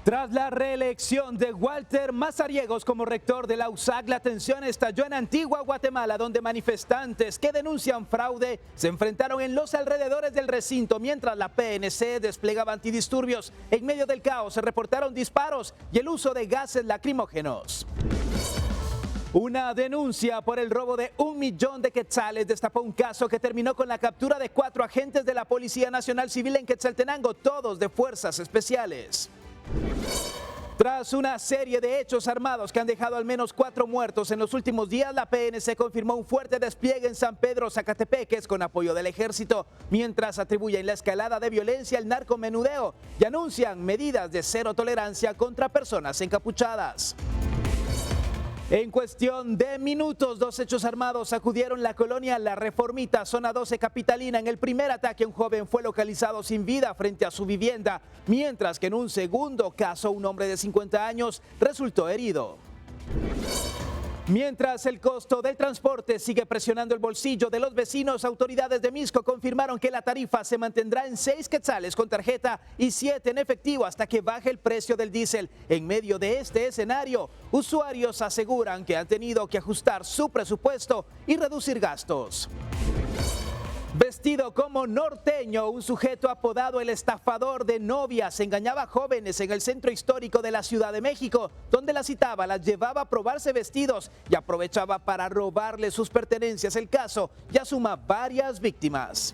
Tras la reelección de Walter Mazariegos como rector de la USAC, la tensión estalló en Antigua Guatemala, donde manifestantes que denuncian fraude se enfrentaron en los alrededores del recinto, mientras la PNC desplegaba antidisturbios. En medio del caos se reportaron disparos y el uso de gases lacrimógenos. Una denuncia por el robo de 1 millón de quetzales destapó un caso que terminó con la captura de 4 agentes de la Policía Nacional Civil en Quetzaltenango, todos de fuerzas especiales. Tras una serie de hechos armados que han dejado al menos 4 muertos en los últimos días, la PNC confirmó un fuerte despliegue en San Pedro Zacatepeques con apoyo del ejército, mientras atribuyen la escalada de violencia al narcomenudeo y anuncian medidas de cero tolerancia contra personas encapuchadas. En cuestión de minutos, 2 hechos armados sacudieron la colonia La Reformita, zona 12 capitalina. En el primer ataque, un joven fue localizado sin vida frente a su vivienda, mientras que en un segundo caso, un hombre de 50 años resultó herido. Mientras el costo del transporte sigue presionando el bolsillo de los vecinos, autoridades de Misco confirmaron que la tarifa se mantendrá en 6 quetzales con tarjeta y 7 en efectivo hasta que baje el precio del diésel. En medio de este escenario, usuarios aseguran que han tenido que ajustar su presupuesto y reducir gastos. Vestido como norteño, un sujeto apodado el estafador de novias engañaba a jóvenes en el centro histórico de la Ciudad de México, donde las citaba, las llevaba a probarse vestidos y aprovechaba para robarle sus pertenencias. El caso ya suma varias víctimas.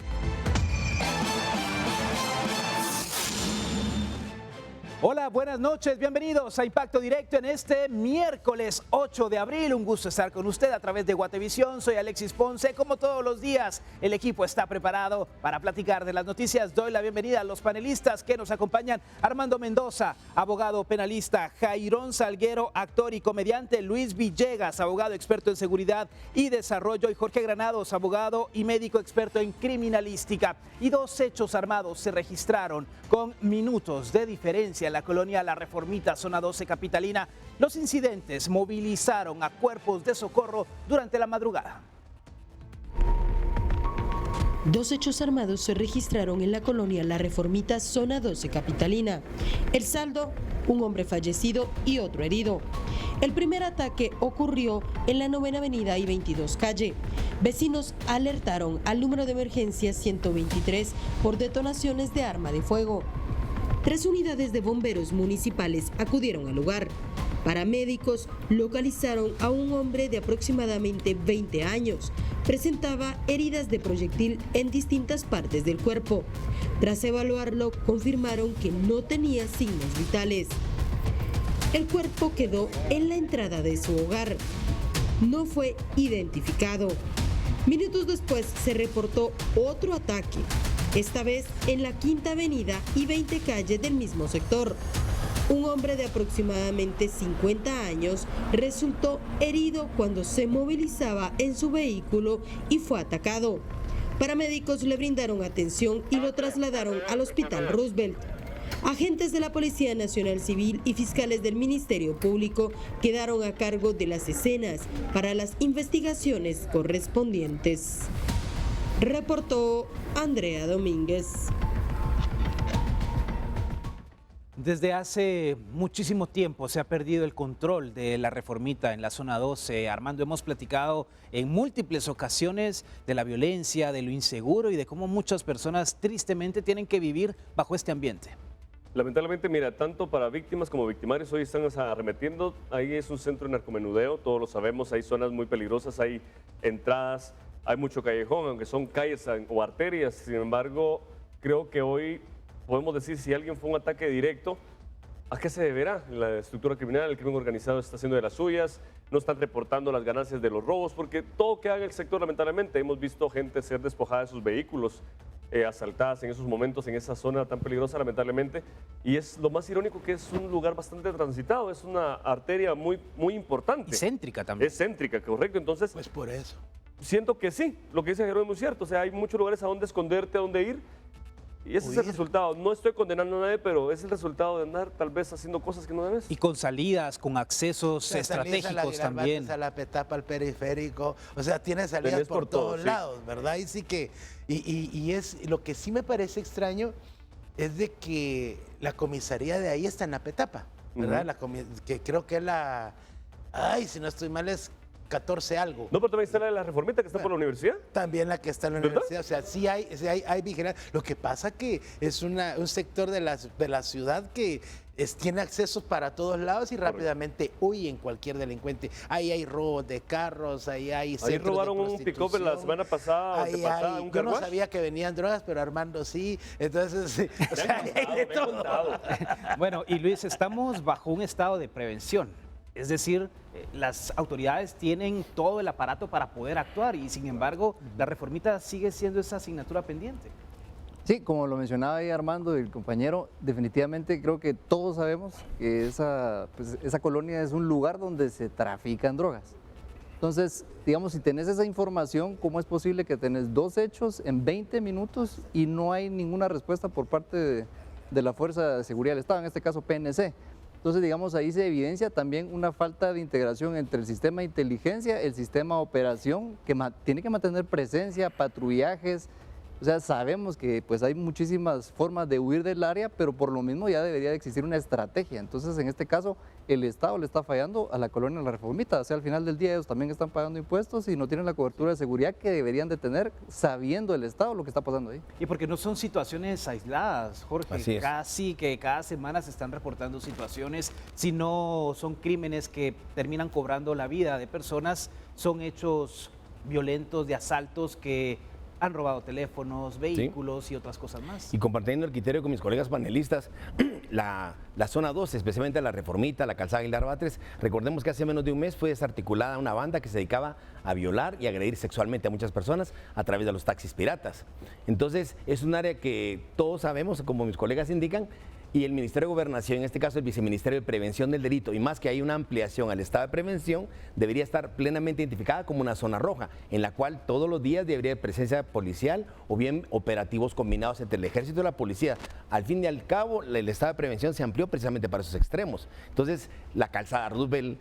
Hola, buenas noches, bienvenidos a Impacto Directo en este miércoles 8 de abril. Un gusto estar con usted a través de Guatevisión. Soy Alexis Ponce. Como todos los días, el equipo está preparado para platicar de las noticias. Doy la bienvenida a los panelistas que nos acompañan. Armando Mendoza, abogado penalista; Jairón Salguero, actor y comediante; Luis Villegas, abogado experto en seguridad y desarrollo; y Jorge Granados, abogado y médico experto en criminalística. Y 2 hechos armados se registraron con minutos de diferencia en la colonia La Reformita, zona 12 capitalina. Los incidentes movilizaron a cuerpos de socorro durante la madrugada. 2 hechos armados se registraron en la colonia La Reformita, zona 12 capitalina. El saldo, un hombre fallecido y otro herido. El primer ataque ocurrió en la 9ª avenida y 22 calle. Vecinos alertaron al número de emergencia 123 por detonaciones de arma de fuego. 3 unidades de bomberos municipales acudieron al lugar. Paramédicos localizaron a un hombre de aproximadamente 20 años. Presentaba heridas de proyectil en distintas partes del cuerpo. Tras evaluarlo, confirmaron que no tenía signos vitales. El cuerpo quedó en la entrada de su hogar. No fue identificado. Minutos después se reportó otro ataque, esta vez en la 5ª avenida y 20 calle del mismo sector. Un hombre de aproximadamente 50 años resultó herido cuando se movilizaba en su vehículo y fue atacado. Paramédicos le brindaron atención y lo trasladaron al Hospital Roosevelt. Agentes de la Policía Nacional Civil y fiscales del Ministerio Público quedaron a cargo de las escenas para las investigaciones correspondientes. Reportó Andrea Domínguez. Desde hace muchísimo tiempo se ha perdido el control de La Reformita en la zona 12. Armando, hemos platicado en múltiples ocasiones de la violencia, de lo inseguro y de cómo muchas personas tristemente tienen que vivir bajo este ambiente. Lamentablemente, mira, tanto para víctimas como victimarios hoy están arremetiendo. Ahí es un centro de narcomenudeo, todos lo sabemos, hay zonas muy peligrosas, hay entradas, hay mucho callejón, aunque son calles o arterias. Sin embargo, creo que hoy podemos decir si alguien fue un ataque directo, ¿a qué se deberá? La estructura criminal, el crimen organizado está haciendo de las suyas, no están reportando las ganancias de los robos, porque todo queda en el sector, lamentablemente. Hemos visto gente ser despojada de sus vehículos, asaltadas en esos momentos, en esa zona tan peligrosa, lamentablemente. Y es lo más irónico que es un lugar bastante transitado, es una arteria muy importante. Y céntrica también. Es céntrica, correcto. Entonces, pues por eso. Siento que sí, lo que dice Jerónimo es muy cierto. O sea, hay muchos lugares a donde esconderte, a donde ir. Y ese es el resultado. No estoy condenando a nadie, pero es el resultado de andar tal vez haciendo cosas que no debes. Y con salidas, con accesos estratégicos también. A la Petapa, al periférico, o sea, tiene salidas por todos lados, ¿verdad? Y sí que, y es lo que sí me parece extraño es de que la comisaría de ahí está en Apetapa, ¿verdad? Que creo que es ay, si no estoy mal es 14 algo. No, pero también está la de la Reformita que está por la universidad. También la que está en la ¿verdad? universidad, o sea, sí hay vigilancia. Lo que pasa que es un sector de la ciudad que tiene acceso para todos lados y rápidamente huyen cualquier delincuente. Ahí hay robos de carros, ahí hay centros Ahí robaron de un pick-up la semana pasada, ahí, un yo no carwash. sabía que venían drogas, pero Armando sí. Entonces, sí, o sea, hay de todo. Bueno, y Luis, estamos bajo un estado de prevención. Es decir, las autoridades tienen todo el aparato para poder actuar y sin embargo la Reformita sigue siendo esa asignatura pendiente. Sí, como lo mencionaba ahí Armando y el compañero, definitivamente creo que todos sabemos que esa colonia es un lugar donde se trafican drogas. Entonces, digamos, si tenés esa información, ¿cómo es posible que tenés 2 hechos en 20 minutos y no hay ninguna respuesta por parte de la Fuerza de Seguridad del Estado, en este caso PNC? Entonces, digamos, ahí se evidencia también una falta de integración entre el sistema de inteligencia, el sistema de operación, que tiene que mantener presencia, patrullajes. O sea, sabemos que pues hay muchísimas formas de huir del área, pero por lo mismo ya debería de existir una estrategia. Entonces, en este caso, el Estado le está fallando a la colonia La Reformita. O sea, al final del día ellos también están pagando impuestos y no tienen la cobertura de seguridad que deberían de tener, sabiendo el Estado lo que está pasando ahí. Y porque no son situaciones aisladas, Jorge. Así es. Casi que cada semana se están reportando situaciones, si no son crímenes que terminan cobrando la vida de personas, son hechos violentos de asaltos que han robado teléfonos, vehículos y otras cosas más. Y compartiendo el criterio con mis colegas panelistas, la zona 2, especialmente la Reformita, la Calzada Aguilar Batres, recordemos que hace menos de un mes fue desarticulada una banda que se dedicaba a violar y agredir sexualmente a muchas personas a través de los taxis piratas. Entonces, es un área que todos sabemos, como mis colegas indican, y el Ministerio de Gobernación, en este caso el Viceministerio de Prevención del Delito, y más que hay una ampliación al estado de prevención, debería estar plenamente identificada como una zona roja, en la cual todos los días debería haber presencia policial o bien operativos combinados entre el ejército y la policía. Al fin y al cabo, el estado de prevención se amplió precisamente para esos extremos. Entonces, la calzada Roosevelt,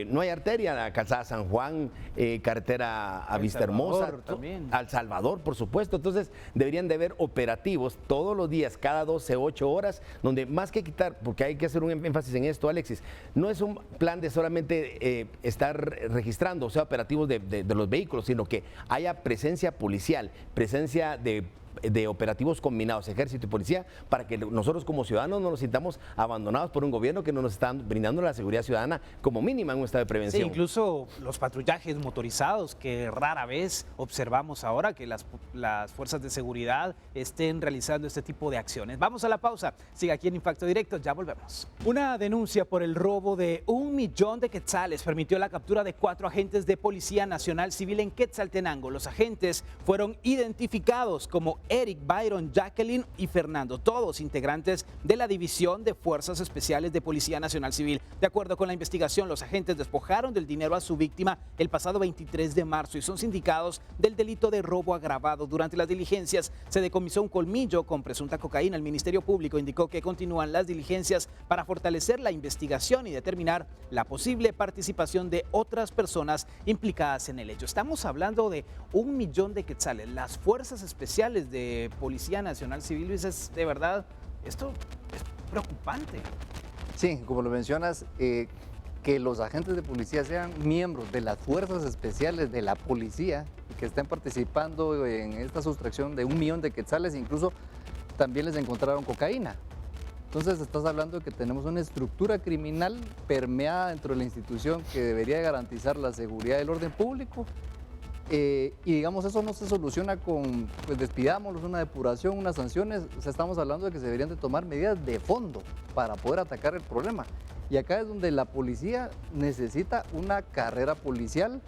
no hay arteria, la calzada San Juan, carretera a Vista Hermosa, al Salvador, por supuesto. Entonces, deberían de haber operativos todos los días, cada 12, 8 horas, donde más que quitar, porque hay que hacer un énfasis en esto, Alexis, no es un plan de solamente estar registrando, o sea, operativos de los vehículos, sino que haya presencia policial, presencia de operativos combinados, ejército y policía, para que nosotros como ciudadanos no nos sintamos abandonados por un gobierno que no nos está brindando la seguridad ciudadana como mínima en un estado de prevención. Sí, incluso los patrullajes motorizados que rara vez observamos ahora que las fuerzas de seguridad estén realizando este tipo de acciones. Vamos a la pausa, sigue aquí en Impacto Directo, ya volvemos. Una denuncia por el robo de 1 millón de quetzales permitió la captura de 4 agentes de Policía Nacional Civil en Quetzaltenango. Los agentes fueron identificados como Eric, Byron, Jacqueline y Fernando, todos integrantes de la División de Fuerzas Especiales de Policía Nacional Civil. De acuerdo con la investigación, los agentes despojaron del dinero a su víctima el pasado 23 de marzo y son sindicados del delito de robo agravado. Durante las diligencias se decomisó un colmillo con presunta cocaína. El Ministerio Público indicó que continúan las diligencias para fortalecer la investigación y determinar la posible participación de otras personas implicadas en el hecho. Estamos hablando de 1 millón de quetzales. Las fuerzas especiales de Policía Nacional Civil, Luis, es de verdad, esto es preocupante. Sí, como lo mencionas, que los agentes de policía sean miembros de las fuerzas especiales de la policía y que estén participando en esta sustracción de 1 millón de quetzales, incluso también les encontraron cocaína. Entonces estás hablando de que tenemos una estructura criminal permeada dentro de la institución que debería garantizar la seguridad del orden público. Y digamos, eso no se soluciona con, pues despidámoslos, una depuración, unas sanciones. O sea, estamos hablando de que se deberían de tomar medidas de fondo para poder atacar el problema. Y acá es donde la policía necesita una carrera policial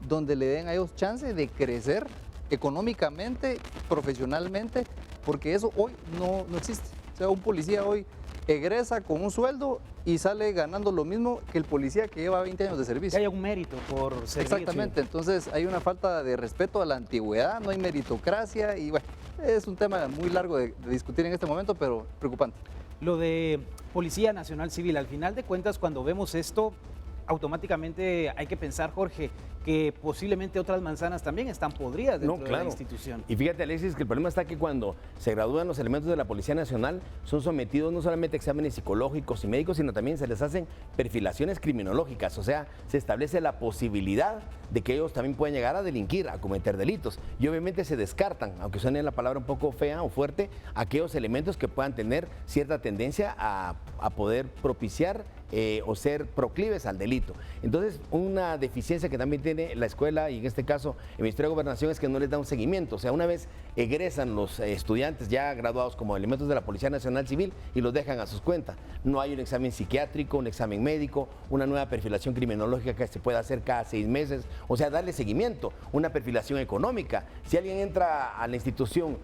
donde le den a ellos chance de crecer económicamente, profesionalmente, porque eso hoy no existe. O sea, un policía hoy egresa con un sueldo y sale ganando lo mismo que el policía que lleva 20 años de servicio. Que haya un mérito por servir. Exactamente, entonces hay una falta de respeto a la antigüedad, no hay meritocracia y bueno, es un tema muy largo de discutir en este momento, pero preocupante. Lo de Policía Nacional Civil, al final de cuentas, cuando vemos esto, automáticamente hay que pensar, Jorge, que posiblemente otras manzanas también están podridas dentro de la institución. Y fíjate, Alexis, que el problema está que cuando se gradúan los elementos de la Policía Nacional, son sometidos no solamente a exámenes psicológicos y médicos, sino también se les hacen perfilaciones criminológicas. O sea, se establece la posibilidad de que ellos también puedan llegar a delinquir, a cometer delitos. Y obviamente se descartan, aunque suene la palabra un poco fea o fuerte, aquellos elementos que puedan tener cierta tendencia a poder propiciar o ser proclives al delito. Entonces, una deficiencia que también tiene la escuela y en este caso el Ministerio de Gobernación es que no les da un seguimiento. O sea, una vez egresan los estudiantes ya graduados como elementos de la Policía Nacional Civil y los dejan a sus cuentas. No hay un examen psiquiátrico, un examen médico, una nueva perfilación criminológica que se pueda hacer cada 6 meses. O sea, darle seguimiento, una perfilación económica. Si alguien entra a la institución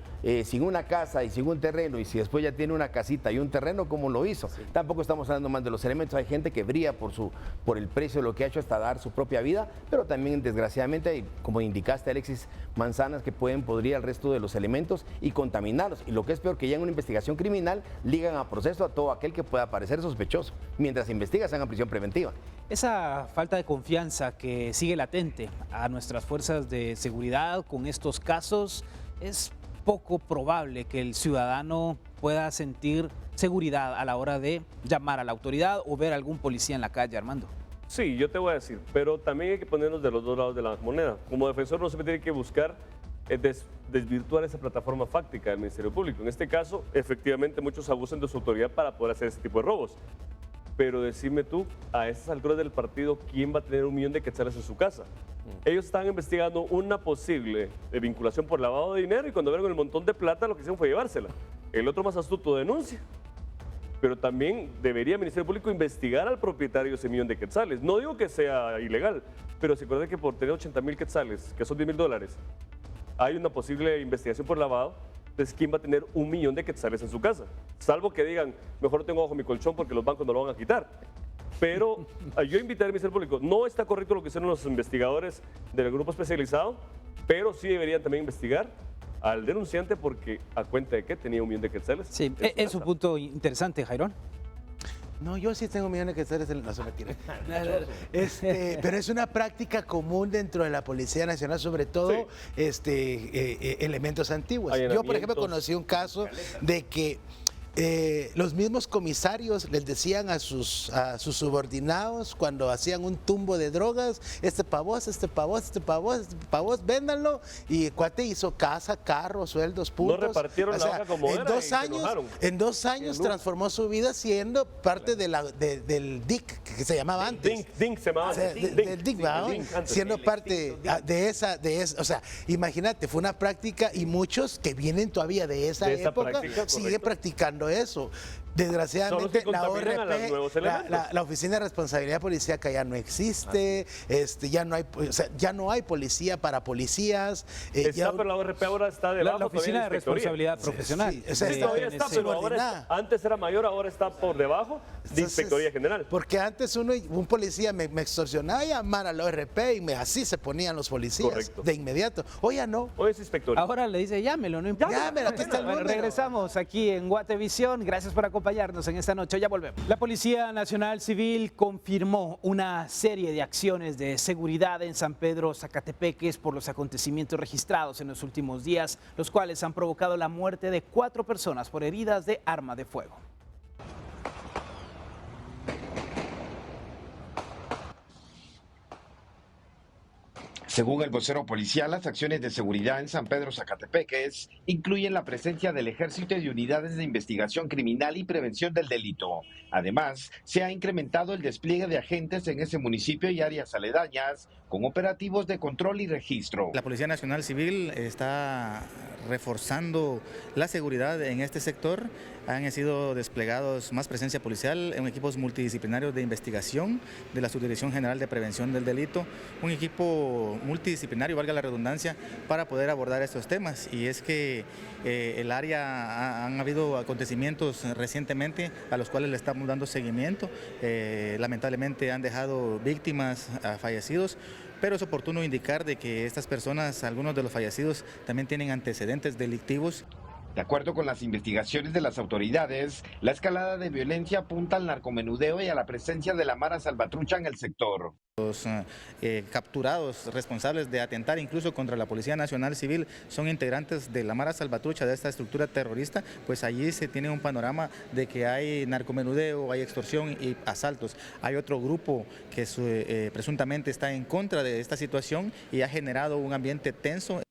sin una casa y sin un terreno y si después ya tiene una casita y un terreno, ¿cómo lo hizo? Sí. Tampoco estamos hablando más de los elementos. Hay gente que brilla por el precio de lo que ha hecho hasta dar su propia vida, pero también desgraciadamente hay, como indicaste, Alexis, manzanas que pueden podrir al resto de los elementos y contaminarlos. Y lo que es peor, que ya en una investigación criminal ligan a proceso a todo aquel que pueda parecer sospechoso. Mientras investiga, se haga prisión preventiva. Esa falta de confianza que sigue latente a nuestras fuerzas de seguridad con estos casos, es poco probable que el ciudadano pueda sentir seguridad a la hora de llamar a la autoridad o ver a algún policía en la calle, Armando. Sí, yo te voy a decir, pero también hay que ponernos de los dos lados de la moneda. Como defensor no se tiene que buscar desvirtuar esa plataforma fáctica del Ministerio Público. En este caso, efectivamente, muchos abusan de su autoridad para poder hacer ese tipo de robos. Pero decime tú, a esas alturas del partido, ¿quién va a tener 1 millón de quetzales en su casa? Ellos están investigando una posible vinculación por lavado de dinero y cuando vieron el montón de plata, lo que hicieron fue llevársela. El otro más astuto denuncia. Pero también debería el Ministerio Público investigar al propietario de ese 1 millón de quetzales. No digo que sea ilegal, pero se acuerda que por tener 80,000 quetzales, que son $10,000, hay una posible investigación por lavado. Entonces, ¿quién va a tener 1 millón de quetzales en su casa? Salvo que digan, mejor lo tengo bajo mi colchón porque los bancos no lo van a quitar. Pero yo invité al Ministerio Público, no está correcto lo que hicieron los investigadores del grupo especializado, pero sí deberían también investigar al denunciante porque a cuenta de que tenía 1 millón de quetzales. Sí, es un punto interesante, Jairón. No, yo sí tengo millones de quetzales, no se me tira. Pero es una práctica común dentro de la Policía Nacional, sobre todo elementos antiguos. Yo, por ejemplo, conocí un caso de que los mismos comisarios les decían a sus subordinados cuando hacían un tumbo de drogas, este pa' vos, véndanlo, y el cuate hizo casa, carro, sueldos, puntos. No repartieron la hoja como era en 2 años transformó su vida siendo parte del DIC, que se llamaba antes. DIC se llamaba antes. Del DIC, siendo parte de esa, o sea, imagínate, fue una práctica y muchos que vienen todavía de esa época siguen practicando eso. Desgraciadamente la ORP, la Oficina de Responsabilidad Policíaca ya no existe, ya no hay policía para policías. Pero la ORP ahora está debajo. La Oficina de Responsabilidad Profesional. Todavía está, pero ahora antes era mayor, ahora está por debajo de Inspectoría General. Porque antes un policía me extorsionaba, llamar a la ORP y así se ponían los policías de inmediato. Hoy ya no. Hoy es Inspectoría. Ahora le dice llámelo, no importa. Llámelo, aquí está el número. Regresamos aquí en Guatevisión. Gracias por acompañarnos en esta noche. Ya volvemos. La Policía Nacional Civil confirmó una serie de acciones de seguridad en San Pedro Zacatepeques por los acontecimientos registrados en los últimos días, los cuales han provocado la muerte de 4 personas por heridas de arma de fuego. Según el vocero policial, las acciones de seguridad en San Pedro Zacatepeques incluyen la presencia del ejército y unidades de investigación criminal y prevención del delito. Además, se ha incrementado el despliegue de agentes en ese municipio y áreas aledañas con operativos de control y registro. La Policía Nacional Civil está reforzando la seguridad en este sector. Han sido desplegados más presencia policial en equipos multidisciplinarios de investigación de la Subdirección General de Prevención del Delito, un equipo multidisciplinario, valga la redundancia, para poder abordar estos temas. Y es que el área han habido acontecimientos recientemente a los cuales le estamos dando seguimiento. Lamentablemente han dejado víctimas, fallecidos, pero es oportuno indicar de que estas personas, algunos de los fallecidos, también tienen antecedentes delictivos. De acuerdo con las investigaciones de las autoridades, la escalada de violencia apunta al narcomenudeo y a la presencia de la Mara Salvatrucha en el sector. Los capturados responsables de atentar incluso contra la Policía Nacional Civil son integrantes de la Mara Salvatrucha, de esta estructura terrorista, pues allí se tiene un panorama de que hay narcomenudeo, hay extorsión y asaltos. Hay otro grupo que presuntamente está en contra de esta situación y ha generado un ambiente tenso.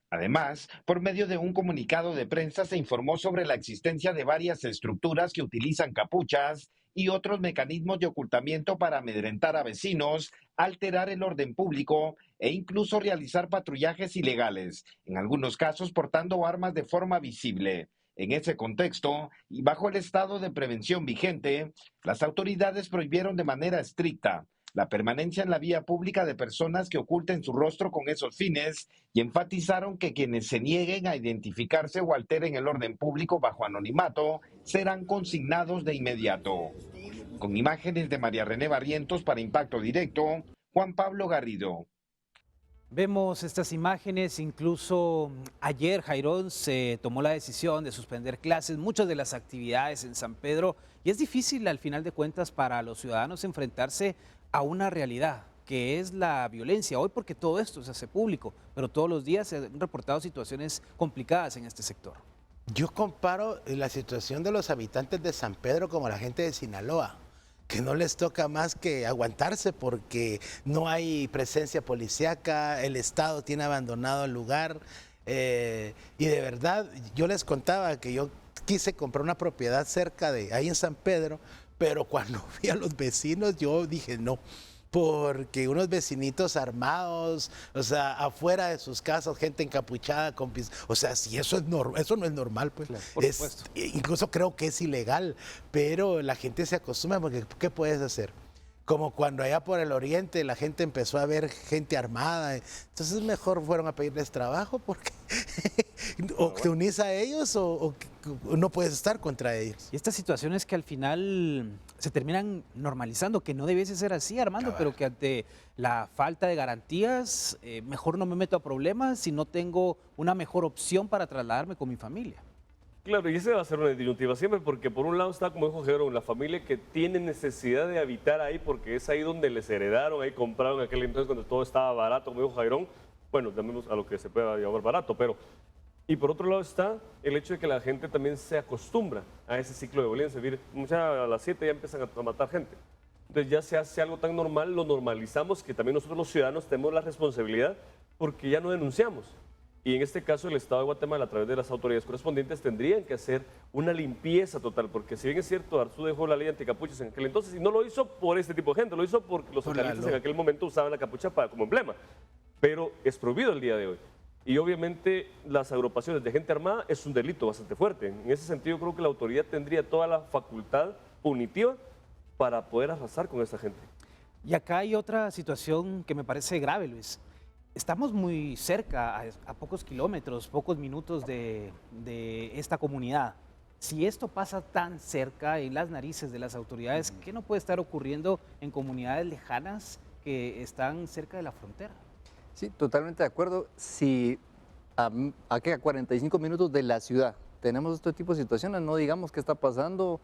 Además, por medio de un comunicado de prensa se informó sobre la existencia de varias estructuras que utilizan capuchas y otros mecanismos de ocultamiento para amedrentar a vecinos, alterar el orden público e incluso realizar patrullajes ilegales, en algunos casos portando armas de forma visible. En ese contexto, y bajo el estado de prevención vigente, las autoridades prohibieron de manera estricta la permanencia en la vía pública de personas que oculten su rostro con esos fines y enfatizaron que quienes se nieguen a identificarse o alteren el orden público bajo anonimato serán consignados de inmediato. Con imágenes de María René Barrientos para Impacto Directo, Juan Pablo Garrido. Vemos estas imágenes, incluso ayer, Jairón, se tomó la decisión de suspender clases, muchas de las actividades en San Pedro, y es difícil al final de cuentas para los ciudadanos enfrentarse a una realidad, que es la violencia. Hoy porque todo esto se hace público, pero todos los días se han reportado situaciones complicadas en este sector. Yo comparo la situación de los habitantes de San Pedro como la gente de Sinaloa, que no les toca más que aguantarse porque no hay presencia policíaca, el Estado tiene abandonado el lugar, y de verdad yo les contaba que yo quise comprar una propiedad cerca de ahí en San Pedro, pero cuando vi a los vecinos yo dije no, porque unos vecinitos armados, o sea, afuera de sus casas, gente encapuchada, o sea, si eso es eso no es normal, pues. Claro, por supuesto. Incluso creo que es ilegal, pero la gente se acostumbra porque ¿qué puedes hacer? Como cuando allá por el oriente la gente empezó a ver gente armada, entonces mejor fueron a pedirles trabajo porque o te unís a ellos o no puedes estar contra ellos. Y estas situaciones que al final se terminan normalizando, que no debiese ser así, Armando, Cabal. pero que ante la falta de garantías, mejor no me meto a problemas si no tengo una mejor opción para trasladarme con mi familia. Claro, y esa va a ser una disyuntiva siempre, porque por un lado está, como dijo Gerón, la familia que tiene necesidad de habitar ahí, porque es ahí donde les heredaron, ahí compraron aquel entonces cuando todo estaba barato, como dijo Jairón, bueno, llamemos a lo que se pueda llamar barato, pero... Y por otro lado está el hecho de que la gente también se acostumbra a ese ciclo de violencia, es decir, a las 7 ya empiezan a matar gente. Entonces ya se hace algo tan normal, lo normalizamos, que también nosotros los ciudadanos tenemos la responsabilidad porque ya no denunciamos. Y en este caso el Estado de Guatemala, a través de las autoridades correspondientes, tendrían que hacer una limpieza total, porque si bien es cierto, Arzú dejó la ley anticapuchas en aquel entonces, y no lo hizo por este tipo de gente, lo hizo porque los socialistas en aquel momento usaban la capucha como emblema, pero es prohibido el día de hoy. Y obviamente las agrupaciones de gente armada es un delito bastante fuerte. En ese sentido creo que la autoridad tendría toda la facultad punitiva para poder arrasar con esta gente. Y acá hay otra situación que me parece grave, Luis. Estamos muy cerca, a pocos kilómetros, pocos minutos de esta comunidad. Si esto pasa tan cerca, en las narices de las autoridades, ¿qué no puede estar ocurriendo en comunidades lejanas que están cerca de la frontera? Sí, totalmente de acuerdo. Si a 45 minutos de la ciudad tenemos este tipo de situaciones, no digamos qué está pasando.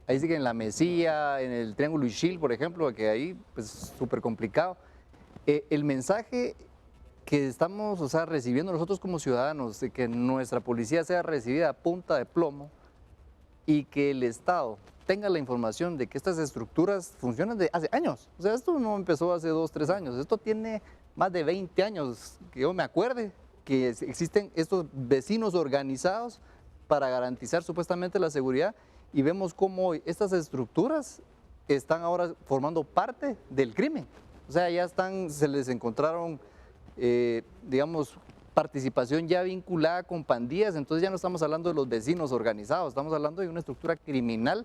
Ahí sí que en la Mesilla, en el Triángulo Ixil, por ejemplo, que ahí pues súper complicado. El mensaje que estamos recibiendo nosotros como ciudadanos, de que nuestra policía sea recibida a punta de plomo y que el Estado tenga la información de que estas estructuras funcionan de hace años. O sea, esto no empezó hace 2, 3 años, esto tiene más de 20 años, que yo me acuerde, que existen estos vecinos organizados para garantizar supuestamente la seguridad, y vemos cómo estas estructuras están ahora formando parte del crimen. O sea, ya se les encontraron, digamos, participación ya vinculada con pandillas, entonces ya no estamos hablando de los vecinos organizados, estamos hablando de una estructura criminal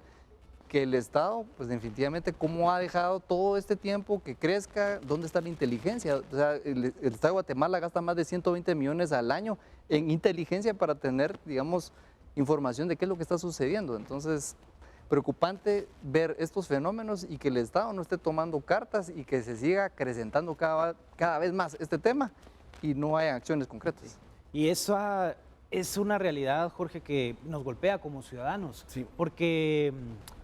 que el Estado, pues definitivamente, ¿cómo ha dejado todo este tiempo que crezca? ¿Dónde está la inteligencia? O sea, el Estado de Guatemala gasta más de 120 millones al año en inteligencia para tener, digamos, información de qué es lo que está sucediendo. Entonces, preocupante ver estos fenómenos y que el Estado no esté tomando cartas y que se siga acrecentando cada vez más este tema y no haya acciones concretas. Y eso Es una realidad, Jorge, que nos golpea como ciudadanos, Sí. porque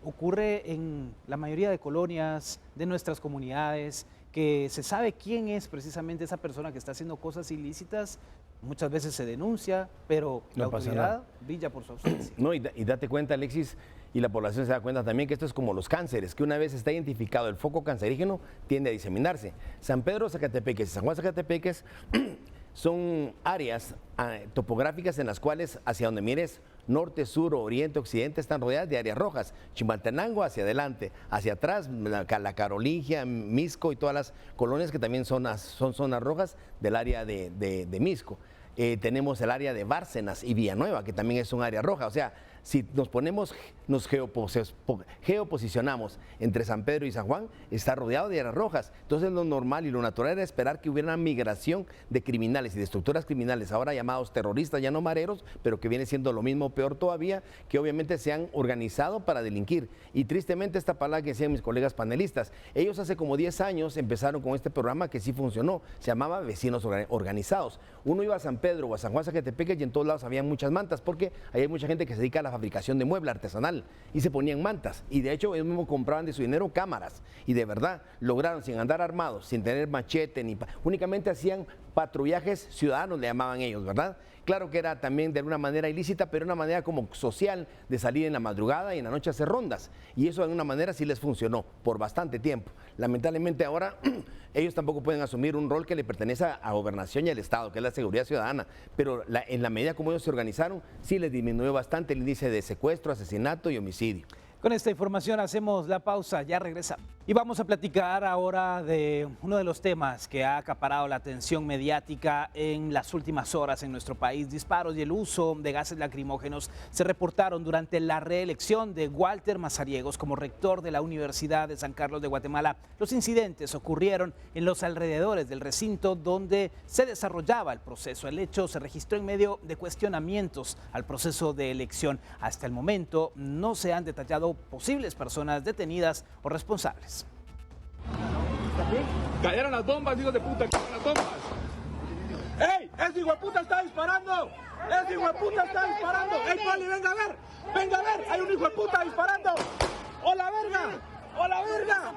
ocurre en la mayoría de colonias, de nuestras comunidades, que se sabe quién es precisamente esa persona que está haciendo cosas ilícitas. Muchas veces se denuncia, pero la No pasa autoridad nada. brilla por su ausencia. No, y date cuenta, Alexis, y la población se da cuenta también que esto es como los cánceres, que una vez está identificado el foco cancerígeno, tiende a diseminarse. San Pedro Zacatepeques y San Juan Zacatepeques son áreas topográficas en las cuales hacia donde mires, norte, sur, oriente, occidente, están rodeadas de áreas rojas. Chimaltenango hacia adelante, hacia atrás, la Carolingia, Misco y todas las colonias que también son zonas rojas del área de Misco. Tenemos el área de Bárcenas y Villanueva, que también es un área roja. O sea, si nos geoposicionamos entre San Pedro y San Juan, está rodeado de áreas rojas. Entonces lo normal y lo natural era esperar que hubiera una migración de criminales y de estructuras criminales, ahora llamados terroristas, ya no mareros, pero que viene siendo lo mismo, peor todavía, que obviamente se han organizado para delinquir. Y tristemente esta palabra que decían mis colegas panelistas, ellos hace como 10 años empezaron con este programa que sí funcionó, se llamaba Vecinos Organizados. Uno iba a San Pedro o a San Juan Zacatepeques y en todos lados había muchas mantas, porque ahí hay mucha gente que se dedica a la fabricación de mueble artesanal y se ponían mantas, y de hecho ellos mismos compraban de su dinero cámaras, y de verdad lograron, sin andar armados, sin tener machete, únicamente hacían patrullajes ciudadanos, le llamaban ellos, ¿verdad? Claro que era también de alguna manera ilícita, pero una manera como social de salir en la madrugada y en la noche a hacer rondas, y eso de alguna manera sí les funcionó por bastante tiempo. Lamentablemente ahora ellos tampoco pueden asumir un rol que le pertenece a Gobernación y al Estado, que es la seguridad ciudadana, pero en la medida como ellos se organizaron, sí les disminuyó bastante el índice de secuestro, asesinato y homicidio. Con esta información hacemos la pausa, ya regresamos. Y vamos a platicar ahora de uno de los temas que ha acaparado la atención mediática en las últimas horas en nuestro país. Disparos y el uso de gases lacrimógenos se reportaron durante la reelección de Walter Mazariegos como rector de la Universidad de San Carlos de Guatemala. Los incidentes ocurrieron en los alrededores del recinto donde se desarrollaba el proceso. El hecho se registró en medio de cuestionamientos al proceso de elección. Hasta el momento no se han detallado posibles personas detenidas o responsables. Cayeron las bombas, hijos de puta, cayeron las bombas. ¡Ey! ¡Ese hijo de puta está disparando! ¡Ese hijo de puta está disparando! ¡Ey, Poli, venga a ver! ¡Venga a ver! ¡Hay un hijo de puta disparando! ¡Hola, verga! ¡Hola, verga!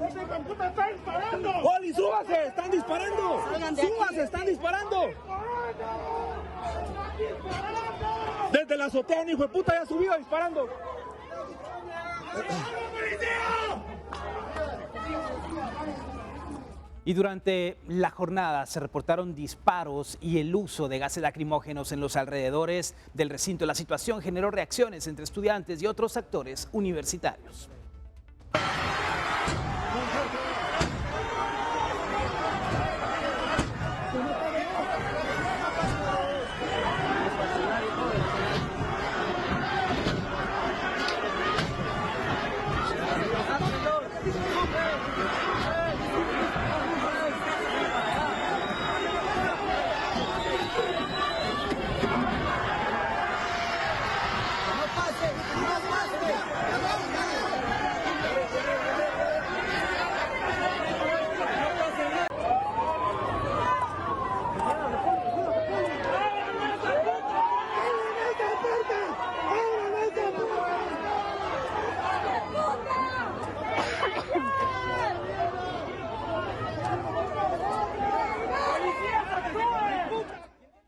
¡Ese hijo de puta está disparando! ¡Poli, súbase! ¡Están disparando! ¡Súbase! ¡Están disparando! Desde la azotea un hijo de puta ya ha subido disparando. Y durante la jornada se reportaron disparos y el uso de gases lacrimógenos en los alrededores del recinto. La situación generó reacciones entre estudiantes y otros actores universitarios.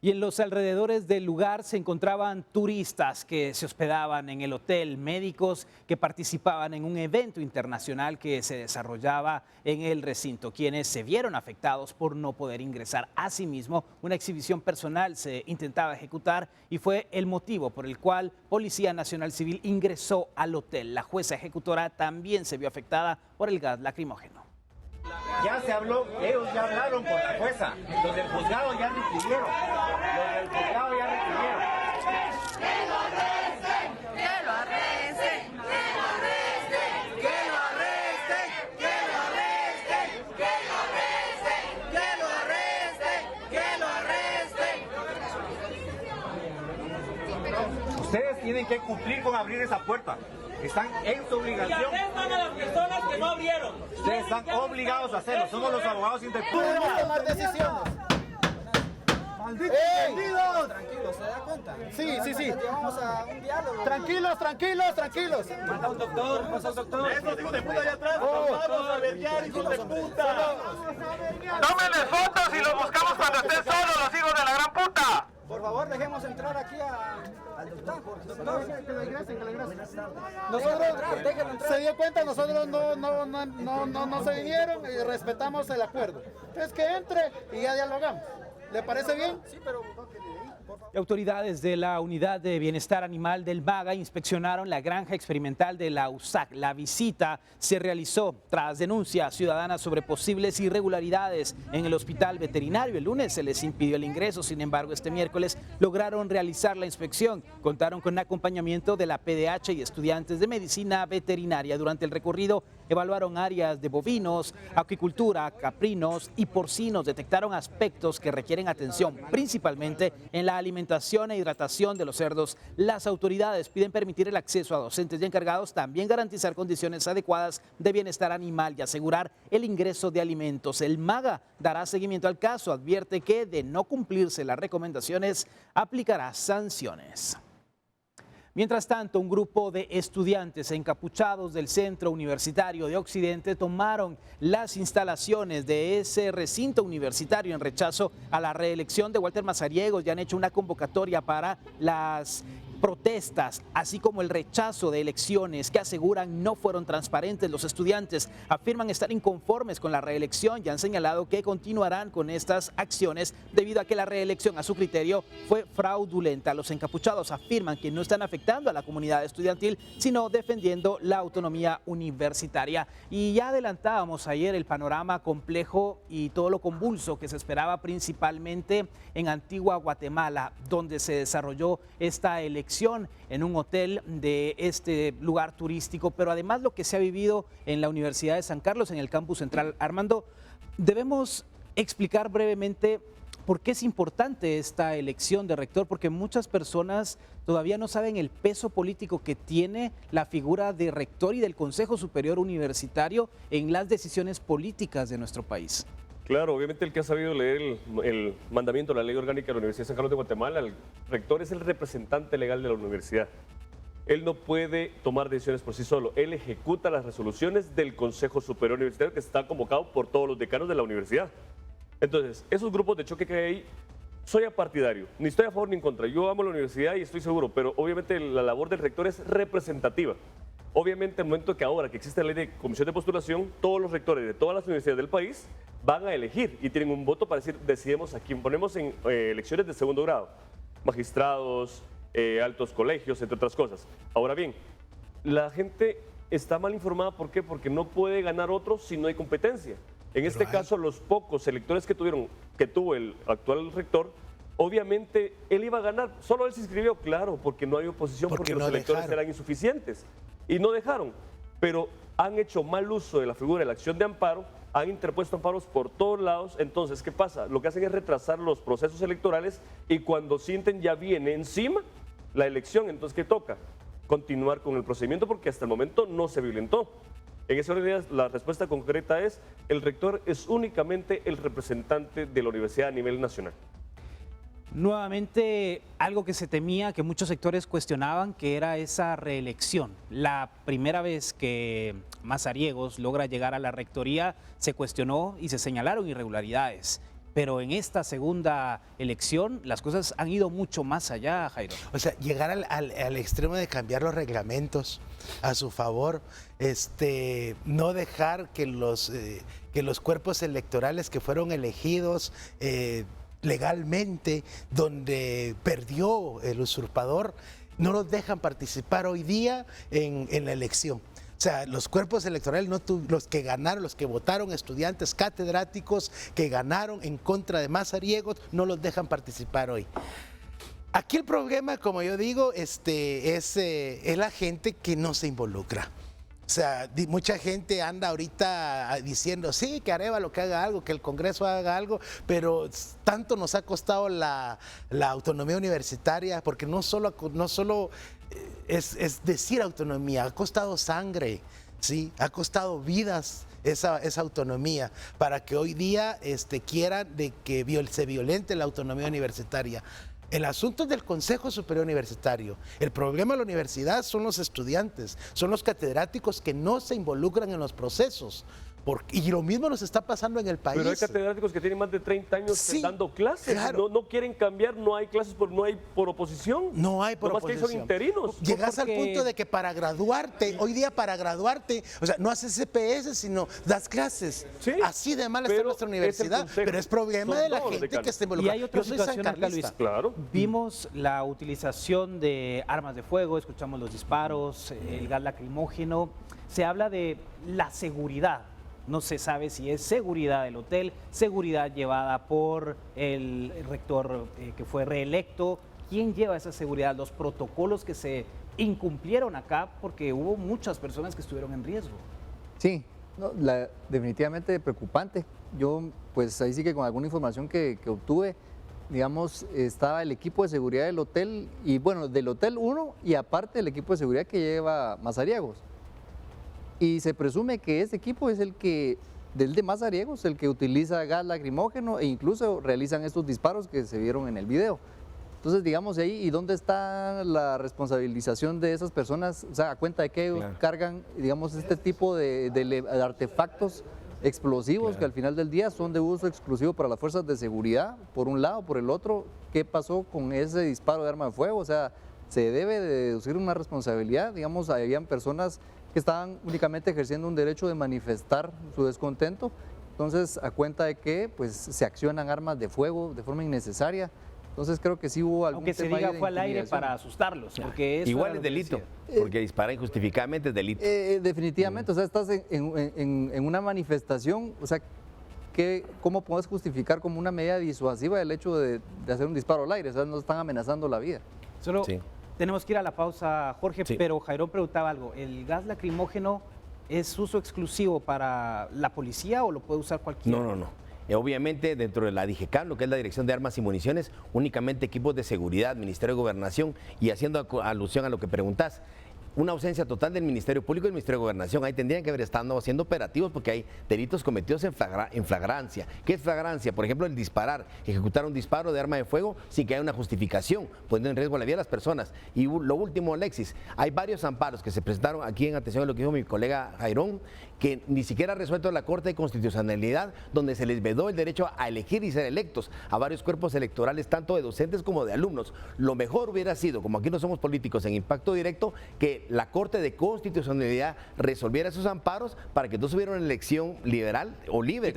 Y en los alrededores del lugar se encontraban turistas que se hospedaban en el hotel, médicos que participaban en un evento internacional que se desarrollaba en el recinto, quienes se vieron afectados por no poder ingresar. Asimismo, una exhibición personal se intentaba ejecutar y fue el motivo por el cual Policía Nacional Civil ingresó al hotel. La jueza ejecutora también se vio afectada por el gas lacrimógeno. Ya se habló, ellos ya hablaron con la jueza, los del juzgado ya requirieron, ¡Que lo arresten! ¡Que lo arresten! ¡Que lo arresten! ¡Que lo arresten! ¡Que lo arresten! ¡Que lo arresten! ¡Que lo arresten! ¡Que lo arresten! Ustedes tienen que cumplir con abrir esa puerta. Están en su obligación. Y arrestan a las personas que no abrieron. Ustedes están obligados a hacerlo. Somos los abogados independientes. Tranquilos, ¿se da cuenta? Sí. Vamos a un diálogo. Tranquilos. Manda un doctor, pasa un doctor. Esos hijos de puta allá atrás, vamos a verguiar, hijos de puta. Tómenle fotos y los buscamos cuando estén solos, los hijos de la gran puta. Por favor, dejemos entrar aquí al doctor. Que lo ingresen. Nosotros, se dio cuenta, nosotros no se vinieron y respetamos el acuerdo. Entonces que entre y ya dialogamos. ¿Le parece bien? Sí, pero... Autoridades de la Unidad de Bienestar Animal del MAGA inspeccionaron la granja experimental de la USAC. La visita se realizó tras denuncias ciudadanas sobre posibles irregularidades en el hospital veterinario. El lunes se les impidió el ingreso, sin embargo, este miércoles lograron realizar la inspección. Contaron con acompañamiento de la PDH y estudiantes de medicina veterinaria. Durante el recorrido evaluaron áreas de bovinos, acuicultura, caprinos y porcinos. Detectaron aspectos que requieren atención, principalmente en la alimentación e hidratación de los cerdos. Las autoridades piden permitir el acceso a docentes y encargados, también garantizar condiciones adecuadas de bienestar animal y asegurar el ingreso de alimentos. El MAGA dará seguimiento al caso, advierte que de no cumplirse las recomendaciones aplicará sanciones. Mientras tanto, un grupo de estudiantes encapuchados del Centro Universitario de Occidente tomaron las instalaciones de ese recinto universitario en rechazo a la reelección de Walter Mazariegos y han hecho una convocatoria para las protestas, así como el rechazo de elecciones que aseguran no fueron transparentes. Los estudiantes afirman estar inconformes con la reelección y han señalado que continuarán con estas acciones debido a que la reelección a su criterio fue fraudulenta. Los encapuchados afirman que no están afectando a la comunidad estudiantil, sino defendiendo la autonomía universitaria. Y ya adelantábamos ayer el panorama complejo y todo lo convulso que se esperaba principalmente en Antigua Guatemala, donde se desarrolló esta elección en un hotel de este lugar turístico, pero además lo que se ha vivido en la Universidad de San Carlos, en el campus central. Armando, debemos explicar brevemente por qué es importante esta elección de rector, porque muchas personas todavía no saben el peso político que tiene la figura de rector y del Consejo Superior Universitario en las decisiones políticas de nuestro país. Claro, obviamente el que ha sabido leer el mandamiento, la ley orgánica de la Universidad de San Carlos de Guatemala, el rector es el representante legal de la universidad. Él no puede tomar decisiones por sí solo, él ejecuta las resoluciones del Consejo Superior Universitario que está convocado por todos los decanos de la universidad. Entonces, esos grupos de choque que hay ahí, soy apartidario, ni estoy a favor ni en contra, yo amo la universidad y estoy seguro, pero obviamente la labor del rector es representativa. Obviamente, el momento que ahora que existe la ley de comisión de postulación, todos los rectores de todas las universidades del país van a elegir y tienen un voto para decir, decidimos a quién ponemos en elecciones de segundo grado, magistrados, altos colegios, entre otras cosas. Ahora bien, la gente está mal informada, ¿por qué? Porque no puede ganar otro si no hay competencia. En este caso, los pocos electores que tuvo el actual rector, obviamente él iba a ganar, solo él se inscribió, claro, porque no hay oposición, porque los electores eran insuficientes y no dejaron, pero han hecho mal uso de la figura de la acción de amparo, han interpuesto amparos por todos lados. Entonces, ¿qué pasa? Lo que hacen es retrasar los procesos electorales y cuando sienten ya viene encima la elección, entonces ¿qué toca? Continuar con el procedimiento porque hasta el momento no se violentó. En ese orden, la respuesta concreta es, el rector es únicamente el representante de la universidad a nivel nacional. Nuevamente, algo que se temía, que muchos sectores cuestionaban, que era esa reelección. La primera vez que Mazariegos logra llegar a la rectoría, se cuestionó y se señalaron irregularidades. Pero en esta segunda elección, las cosas han ido mucho más allá, Jairo. O sea, llegar al extremo de cambiar los reglamentos a su favor, no dejar que los cuerpos electorales que fueron elegidos legalmente, donde perdió el usurpador, no los dejan participar hoy día en la elección. O sea, los cuerpos electorales, los que ganaron, los que votaron, estudiantes, catedráticos que ganaron en contra de Mazariegos, no los dejan participar hoy. Aquí el problema, como yo digo, es la gente que no se involucra. O sea, mucha gente anda ahorita diciendo, sí, que Arévalo que haga algo, que el Congreso haga algo, pero tanto nos ha costado la autonomía universitaria, porque no solo es decir autonomía, ha costado sangre. Sí, ha costado vidas esa autonomía para que hoy día quieran de que se violente la autonomía universitaria. El asunto es del Consejo Superior Universitario. El problema de la universidad son los estudiantes, son los catedráticos que no se involucran en los procesos. Y lo mismo nos está pasando en el país. Pero hay catedráticos que tienen más de 30 años dando clases. Claro. No quieren cambiar, no hay clases, no hay por oposición. No hay por oposición. Más que son interinos. Llegas al punto de que para graduarte, hoy día para graduarte, o sea, no haces CPS, sino das clases. Sí, así de mal está nuestra universidad. Pero es problema de la gente que está involucrada. Y hay otra situación acá, Luis. Claro. Vimos la utilización de armas de fuego, escuchamos los disparos, el gas lacrimógeno. Se habla de la seguridad. No se sabe si es seguridad del hotel, seguridad llevada por el rector que fue reelecto. ¿Quién lleva esa seguridad? Los protocolos que se incumplieron acá porque hubo muchas personas que estuvieron en riesgo. Sí, definitivamente preocupante. Yo, pues ahí sí que con alguna información que obtuve, digamos, estaba el equipo de seguridad del hotel, y bueno, del hotel 1 y aparte el equipo de seguridad que lleva Mazariegos. Y se presume que ese equipo es el de Mazariegos, el que utiliza gas lacrimógeno e incluso realizan estos disparos que se vieron en el video. Entonces, digamos ahí, ¿y dónde está la responsabilización de esas personas? O sea, ¿a cuenta de que ellos cargan, digamos, este tipo de artefactos explosivos que al final del día son de uso exclusivo para las fuerzas de seguridad, por un lado? Por el otro, ¿qué pasó con ese disparo de arma de fuego? O sea, se debe de deducir una responsabilidad. Digamos, habían personas que estaban únicamente ejerciendo un derecho de manifestar su descontento, entonces a cuenta de que pues se accionan armas de fuego de forma innecesaria. Entonces creo que sí hubo algún Aunque se diga fue al aire para asustarlos, porque eso igual es delito, porque disparar injustificadamente es delito. Definitivamente, o sea, estás en una manifestación, o sea, ¿cómo puedes justificar como una medida disuasiva el hecho de hacer un disparo al aire? O sea, no están amenazando la vida. Solo tenemos que ir a la pausa, Jorge, pero Jairón preguntaba algo. ¿El gas lacrimógeno es uso exclusivo para la policía o lo puede usar cualquiera? No. Obviamente, dentro de la DIGECAM, lo que es la Dirección de Armas y Municiones, únicamente equipos de seguridad, Ministerio de Gobernación, y haciendo alusión a lo que preguntás, una ausencia total del Ministerio Público y del Ministerio de Gobernación. Ahí tendrían que haber estado haciendo operativos porque hay delitos cometidos en flagrancia. ¿Qué es flagrancia? Por ejemplo, el disparar, ejecutar un disparo de arma de fuego sin que haya una justificación, poniendo en riesgo la vida de las personas. Y lo último, Alexis, hay varios amparos que se presentaron aquí en atención a lo que dijo mi colega Jairón, que ni siquiera ha resuelto la Corte de Constitucionalidad, donde se les vedó el derecho a elegir y ser electos a varios cuerpos electorales, tanto de docentes como de alumnos. Lo mejor hubiera sido, como aquí no somos políticos en impacto directo, que la Corte de Constitucionalidad resolviera esos amparos para que todos hubiera una elección liberal o libre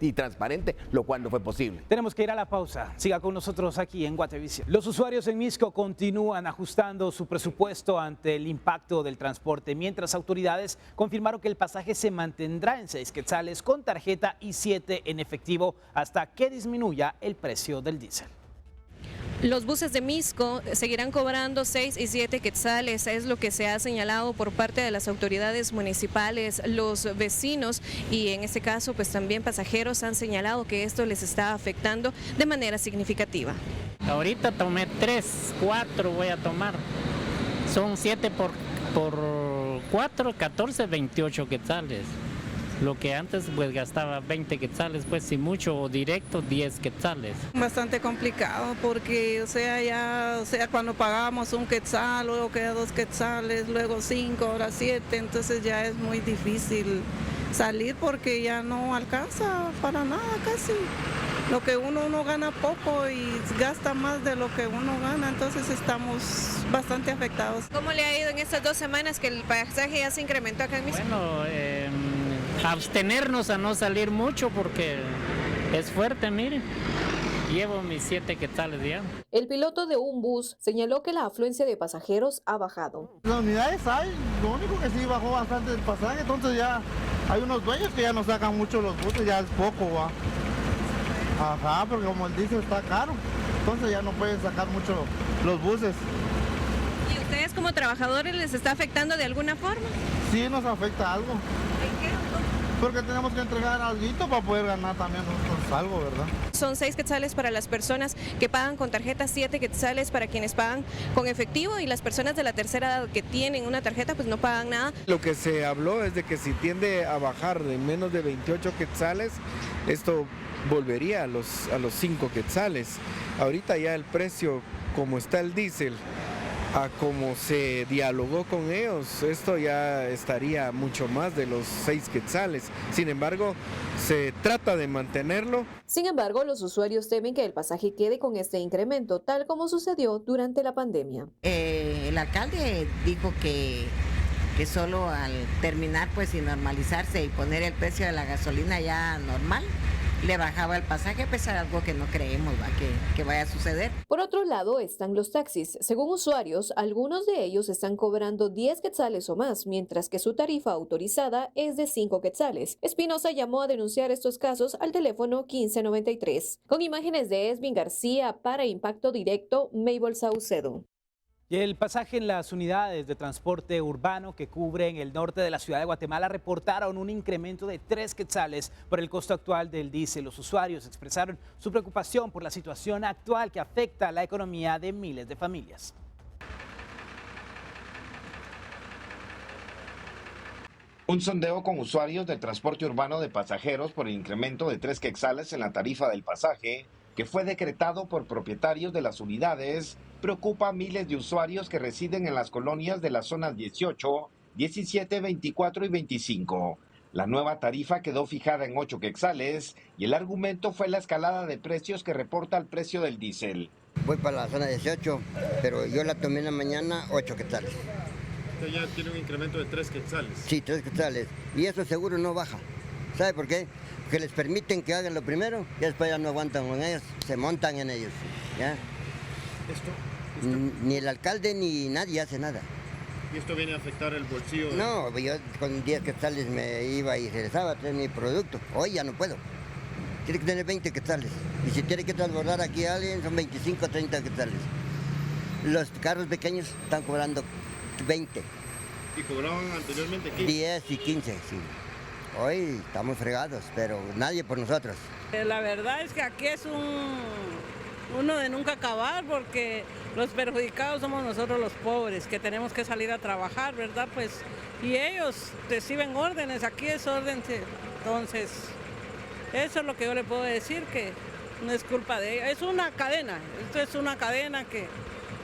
y transparente, lo cual no fue posible. Tenemos que ir a la pausa. Siga con nosotros aquí en Guatevisión. Los usuarios en Misco continúan ajustando su presupuesto ante el impacto del transporte, mientras autoridades confirmaron que el pasaje se mantendrá en 6 quetzales con tarjeta y 7 en efectivo hasta que disminuya el precio del diésel. Los buses de Misco seguirán cobrando 6 y 7 quetzales, es lo que se ha señalado por parte de las autoridades municipales. Los vecinos y en este caso pues también pasajeros han señalado que esto les está afectando de manera significativa. Ahorita tomé 3, 4 voy a tomar. Son 7 por 4, 14, 28 quetzales. Lo que antes pues gastaba 20 quetzales, pues si mucho directo 10 quetzales. Bastante complicado porque cuando pagábamos 1 quetzal, luego queda 2 quetzales, luego 5, ahora 7, entonces ya es muy difícil salir porque ya no alcanza para nada casi. Lo que uno gana poco y gasta más de lo que uno gana, entonces estamos bastante afectados. ¿Cómo le ha ido en estas 2 semanas que el pasaje ya se incrementó acá en Misco? Bueno, abstenernos a no salir mucho porque es fuerte, miren. Llevo mis 7 quetzales ya. El piloto de un bus señaló que la afluencia de pasajeros ha bajado. Las unidades hay, lo único que sí bajó bastante el pasaje, entonces ya hay unos dueños que ya no sacan mucho los buses, ya es poco, va. Ajá, porque como el diésel está caro, entonces ya no pueden sacar mucho los buses. ¿Y ustedes como trabajadores les está afectando de alguna forma? Sí, nos afecta algo. ¿En qué? porque tenemos que entregar algo para poder ganar también nosotros algo, ¿verdad? Son 6 quetzales para las personas que pagan con tarjeta, 7 quetzales para quienes pagan con efectivo y las personas de la tercera edad que tienen una tarjeta pues no pagan nada. Lo que se habló es de que si tiende a bajar de menos de 28 quetzales, esto volvería a los 5 quetzales. Ahorita ya el precio, como está el diésel, a como se dialogó con ellos, esto ya estaría mucho más de los 6 quetzales. Sin embargo, se trata de mantenerlo. Sin embargo, los usuarios temen que el pasaje quede con este incremento, tal como sucedió durante la pandemia. El alcalde dijo que solo al terminar pues y normalizarse y poner el precio de la gasolina ya normal, le bajaba el pasaje, pues era algo que no creemos que vaya a suceder. Por otro lado están los taxis. Según usuarios, algunos de ellos están cobrando 10 quetzales o más, mientras que su tarifa autorizada es de 5 quetzales. Espinosa llamó a denunciar estos casos al teléfono 1593. Con imágenes de Esvin García para Impacto Directo, Mabel Saucedo. Y el pasaje en las unidades de transporte urbano que cubren el norte de la ciudad de Guatemala reportaron un incremento de 3 quetzales por el costo actual del diésel. Los usuarios expresaron su preocupación por la situación actual que afecta a la economía de miles de familias. Un sondeo con usuarios del transporte urbano de pasajeros por el incremento de 3 quetzales en la tarifa del pasaje, que fue decretado por propietarios de las unidades, preocupa a miles de usuarios que residen en las colonias de las zonas 18, 17, 24 y 25. La nueva tarifa quedó fijada en 8 quetzales y el argumento fue la escalada de precios que reporta el precio del diésel. Voy para la zona 18, pero yo la tomé en la mañana 8 quetzales. Usted ya tiene un incremento de 3 quetzales. Sí, 3 quetzales. Y eso seguro no baja. ¿Sabe por qué? Que les permiten que hagan lo primero y después ya no aguantan con ellos, se montan en ellos. ¿Ya? Ni el alcalde ni nadie hace nada. ¿Y esto viene a afectar el bolsillo? No, yo con 10 quetzales me iba y regresaba a traer mi producto. Hoy ya no puedo. Tiene que tener 20 quetzales. Y si tiene que transbordar aquí a alguien son 25 o 30 quetzales. Los carros pequeños están cobrando 20. ¿Y cobraban anteriormente 15? 10 y 15, sí. Hoy estamos fregados, pero nadie por nosotros. La verdad es que aquí es uno de nunca acabar porque los perjudicados somos nosotros los pobres que tenemos que salir a trabajar, ¿verdad? Pues, y ellos reciben órdenes, aquí es orden, entonces eso es lo que yo le puedo decir, que no es culpa de ellos, es una cadena, esto es una cadena que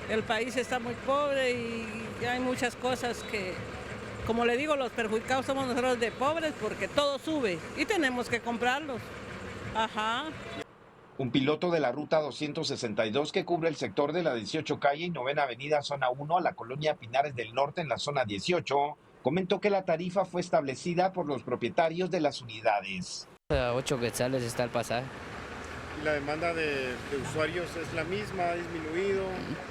el país está muy pobre y hay muchas cosas que... Como le digo, los perjudicados somos nosotros de pobres porque todo sube y tenemos que comprarlos. Ajá. Un piloto de la ruta 262 que cubre el sector de la 18 calle y 9ª avenida zona 1 a la colonia Pinares del Norte en la zona 18, comentó que la tarifa fue establecida por los propietarios de las unidades. A 8 quetzales está el pasaje. ¿Y la demanda de usuarios es la misma, ha disminuido?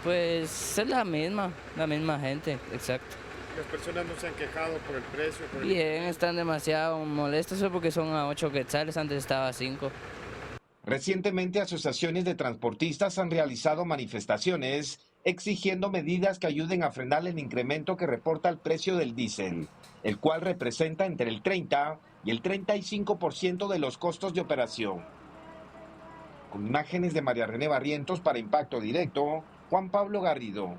Pues es la misma gente, exacto. Las personas no se han quejado por el precio. Bien, están demasiado molestos porque son a 8 quetzales, antes estaba a 5. Recientemente, asociaciones de transportistas han realizado manifestaciones exigiendo medidas que ayuden a frenar el incremento que reporta el precio del diésel, el cual representa entre el 30 y el 35% de los costos de operación. Con imágenes de María René Barrientos para Impacto Directo, Juan Pablo Garrido.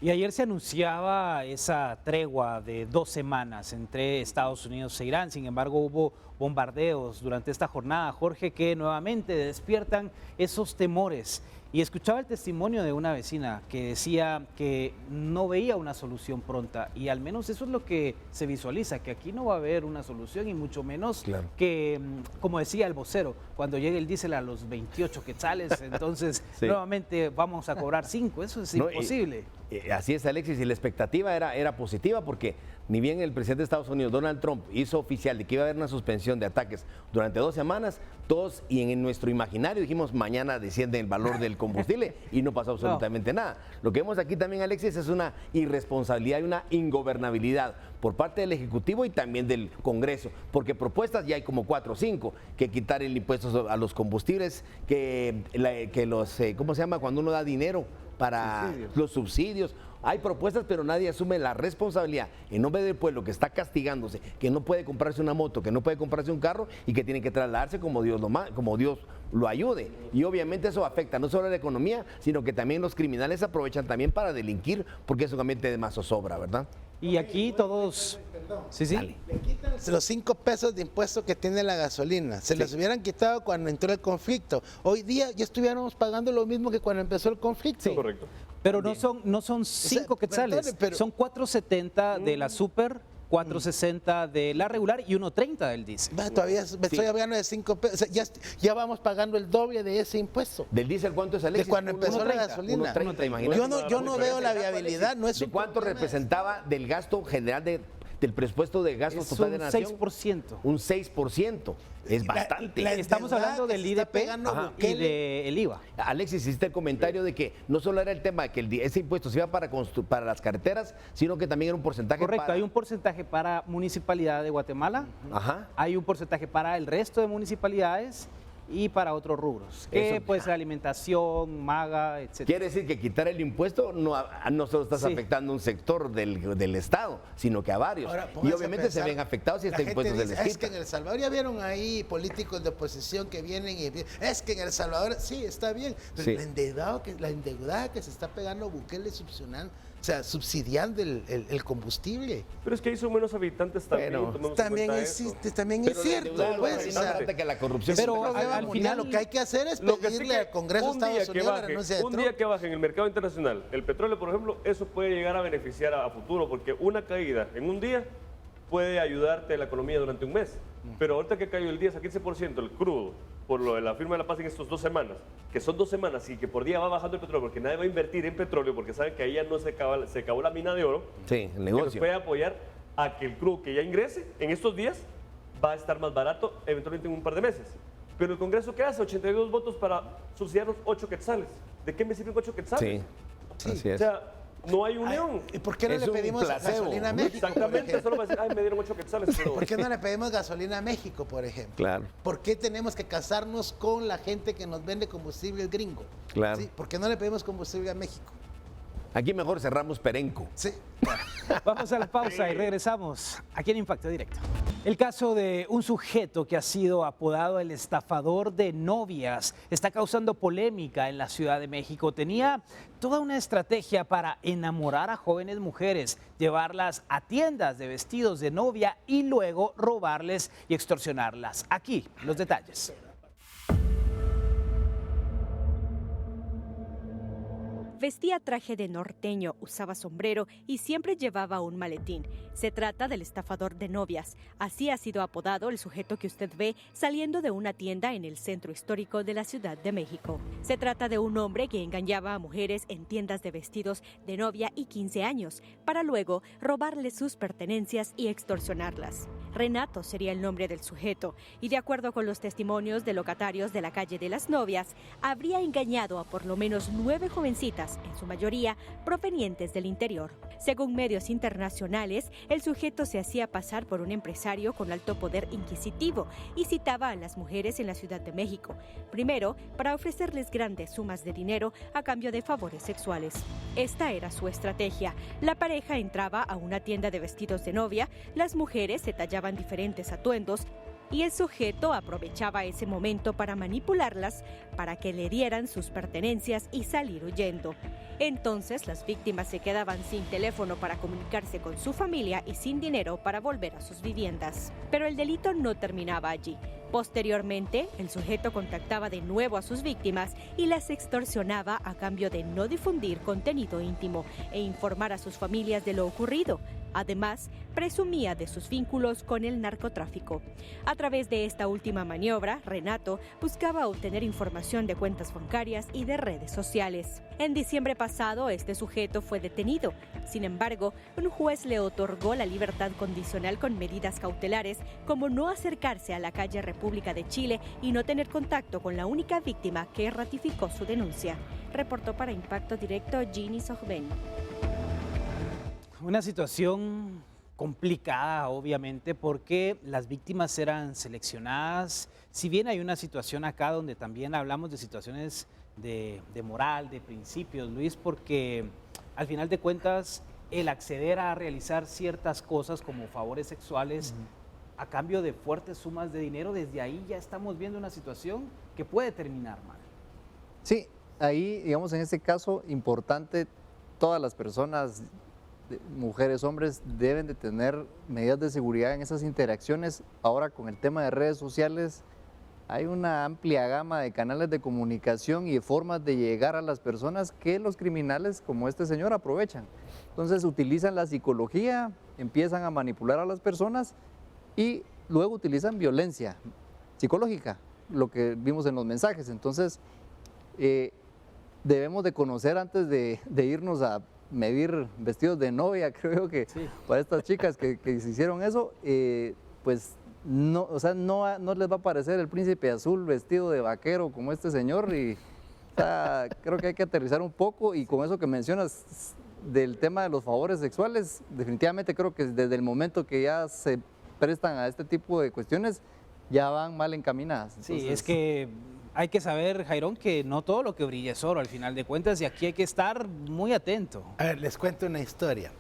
Y ayer se anunciaba esa tregua de 2 semanas entre Estados Unidos e Irán. Sin embargo, hubo bombardeos durante esta jornada, Jorge, que nuevamente despiertan esos temores. Y escuchaba el testimonio de una vecina que decía que no veía una solución pronta. Y al menos eso es lo que se visualiza, que aquí no va a haber una solución y mucho menos que, como decía el vocero, cuando llegue el diésel a los 28 quetzales, entonces nuevamente vamos a cobrar 5. Eso es imposible. Así es, Alexis, y la expectativa era positiva porque ni bien el presidente de Estados Unidos, Donald Trump, hizo oficial de que iba a haber una suspensión de ataques durante 2 semanas, todos y en nuestro imaginario dijimos mañana desciende el valor del combustible y no pasó absolutamente nada. Lo que vemos aquí también, Alexis, es una irresponsabilidad y una ingobernabilidad por parte del Ejecutivo y también del Congreso, porque propuestas ya hay como 4 o 5, que quitar el impuesto a los combustibles, que los, ¿cómo se llama? Cuando uno da dinero para los subsidios, hay propuestas, pero nadie asume la responsabilidad en nombre del pueblo que está castigándose, que no puede comprarse una moto, que no puede comprarse un carro y que tiene que trasladarse como Dios lo ayude. Y obviamente eso afecta no solo a la economía, sino que también los criminales aprovechan también para delinquir, porque es un ambiente de más zozobra, ¿verdad? Y aquí todos... Sí, sí. Le quitan los 5 pesos de impuesto que tiene la gasolina. Se los hubieran quitado cuando entró el conflicto. Hoy día ya estuviéramos pagando lo mismo que cuando empezó el conflicto. Sí. Correcto. Pero no son 5 quetzales, son 4.70 de la super, 4.60 de la regular y 1.30 del diésel. Todavía estoy hablando de 5 pesos. O sea, ya vamos pagando el doble de ese impuesto. ¿Del diésel cuánto es, Alexis? De cuando empezó la gasolina. 1.30, imagínate. Yo no veo la viabilidad. No es ¿De cuánto representaba del gasto general del presupuesto de gastos total de la nación? 6%. Un 6%. Es bastante. Estamos hablando del IDP y del IVA. Alexis, hiciste el comentario de que no solo era el tema de que ese impuesto se iba para las carreteras, sino que también era un porcentaje Correcto, hay un porcentaje para Municipalidad de Guatemala, hay un porcentaje para el resto de municipalidades y para otros rubros, que puede ser alimentación, maga, etc. Quiere decir que quitar el impuesto no solo estás afectando a un sector del Estado, sino que a varios. Ahora, y obviamente se ven afectados si este impuesto se les quita. Es que en El Salvador ya vieron ahí políticos de oposición que vienen y es que en El Salvador sí está bien, pero la endeudada que se está pegando Bukele subsidiando el combustible. Pero es que hay son menos habitantes también. También es cierto. Que la corrupción. Pero al final lo que hay que hacer es pedirle al Congreso de Estados Unidos la renuncia de Trump. Un día que baje en el mercado internacional el petróleo, por ejemplo, eso puede llegar a beneficiar a futuro, porque una caída en un día puede ayudarte a la economía durante un mes. Pero ahorita que cayó el 10 a 15% el crudo, por lo de la firma de la paz en estas 2 semanas, que son 2 semanas y que por día va bajando el petróleo, porque nadie va a invertir en petróleo, porque saben que ahí ya no se acabó la mina de oro. Sí, el negocio. Que nos puede apoyar a que el crudo que ya ingrese en estos días va a estar más barato eventualmente en un par de meses. Pero el Congreso, ¿qué hace? 82 votos para subsidiar los 8 quetzales. ¿De qué me sirven 8 quetzales? Sí, así es. O sea, no hay unión. ¿Y por qué no le pedimos gasolina a México? Exactamente, solo va a decir, ay, me dieron 8 quetzales. Pero... ¿Por qué no le pedimos gasolina a México, por ejemplo? Claro. ¿Por qué tenemos que casarnos con la gente que nos vende combustible gringo? Claro. ¿Sí? ¿Por qué no le pedimos combustible a México? Aquí mejor cerramos Perenco. Sí. Vamos a la pausa y regresamos aquí en Impacto Directo. El caso de un sujeto que ha sido apodado el estafador de novias está causando polémica en la Ciudad de México. Tenía toda una estrategia para enamorar a jóvenes mujeres, llevarlas a tiendas de vestidos de novia y luego robarles y extorsionarlas. Aquí los detalles. Vestía traje de norteño, usaba sombrero y siempre llevaba un maletín. Se trata del estafador de novias. Así ha sido apodado el sujeto que usted ve saliendo de una tienda en el centro histórico de la Ciudad de México. Se trata de un hombre que engañaba a mujeres en tiendas de vestidos de novia y 15 años, para luego robarles sus pertenencias y extorsionarlas. Renato sería el nombre del sujeto, y de acuerdo con los testimonios de locatarios de la calle de las Novias, habría engañado a por lo menos 9 jovencitas, en su mayoría provenientes del interior. Según medios internacionales, el sujeto se hacía pasar por un empresario con alto poder inquisitivo y citaba a las mujeres en la Ciudad de México, primero para ofrecerles grandes sumas de dinero a cambio de favores sexuales. Esta era su estrategia. La pareja entraba a una tienda de vestidos de novia, las mujeres se tallaban diferentes atuendos y el sujeto aprovechaba ese momento para manipularlas para que le dieran sus pertenencias y salir huyendo. Entonces las víctimas se quedaban sin teléfono para comunicarse con su familia y sin dinero para volver a sus viviendas. Pero el delito no terminaba allí. Posteriormente, el sujeto contactaba de nuevo a sus víctimas y las extorsionaba a cambio de no difundir contenido íntimo e informar a sus familias de lo ocurrido. Además, presumía de sus vínculos con el narcotráfico. A través de esta última maniobra, Renato buscaba obtener información de cuentas bancarias y de redes sociales. En diciembre pasado, este sujeto fue detenido. Sin embargo, un juez le otorgó la libertad condicional con medidas cautelares, como no acercarse a la calle República de Chile y no tener contacto con la única víctima que ratificó su denuncia. Reportó para Impacto Directo Ginny Sogben. Una situación complicada, obviamente, porque las víctimas eran seleccionadas. Si bien hay una situación acá donde también hablamos de situaciones de moral, de principios, Luis, porque al final de cuentas, el acceder a realizar ciertas cosas como favores sexuales a cambio de fuertes sumas de dinero, desde ahí ya estamos viendo una situación que puede terminar mal. Sí, ahí, digamos, en este caso, importante, todas las personas, mujeres, hombres, deben de tener medidas de seguridad en esas interacciones. Ahora, con el tema de redes sociales, hay una amplia gama de canales de comunicación y de formas de llegar a las personas que los criminales, como este señor, aprovechan. Entonces, utilizan la psicología, empiezan a manipular a las personas y luego utilizan violencia psicológica, lo que vimos en los mensajes. Entonces, debemos de conocer antes de irnos a medir vestidos de novia, creo que para estas chicas que se hicieron eso, pues no, o sea, no les va a parecer el príncipe azul vestido de vaquero como este señor, y o sea, creo que hay que aterrizar un poco. Y con eso que mencionas del tema de los favores sexuales, definitivamente creo que desde el momento que ya se prestan a este tipo de cuestiones, ya van mal encaminadas. Entonces, sí, es que hay que saber, Jairón, que no todo lo que brilla es oro al final de cuentas, y aquí hay que estar muy atento. A ver, les cuento una historia.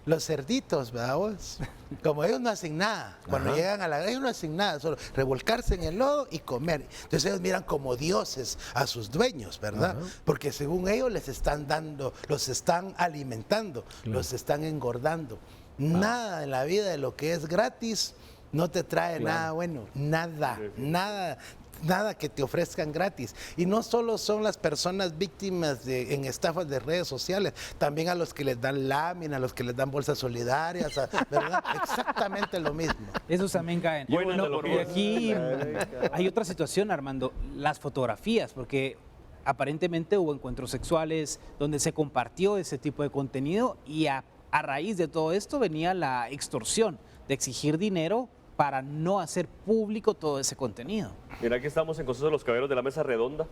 Los cerditos, ¿verdad vos? Como ellos no hacen nada, cuando llegan a la granja ellos no hacen nada, solo revolcarse en el lodo y comer. Entonces ellos miran como dioses a sus dueños, ¿verdad? Porque según ellos les están dando, los están alimentando, los están engordando. Nada en la vida de lo que es gratis no te trae nada bueno, nada que te ofrezcan gratis. Y no solo son las personas víctimas en estafas de redes sociales, también a los que les dan lámina, a los que les dan bolsas solidarias, ¿verdad? Exactamente lo mismo. Esos también caen. Bueno, y aquí hay otra situación, Armando, las fotografías, porque aparentemente hubo encuentros sexuales donde se compartió ese tipo de contenido, y a raíz de todo esto venía la extorsión de exigir dinero para no hacer público todo ese contenido. Mira, aquí estamos en Consejo de los Caballeros de la Mesa Redonda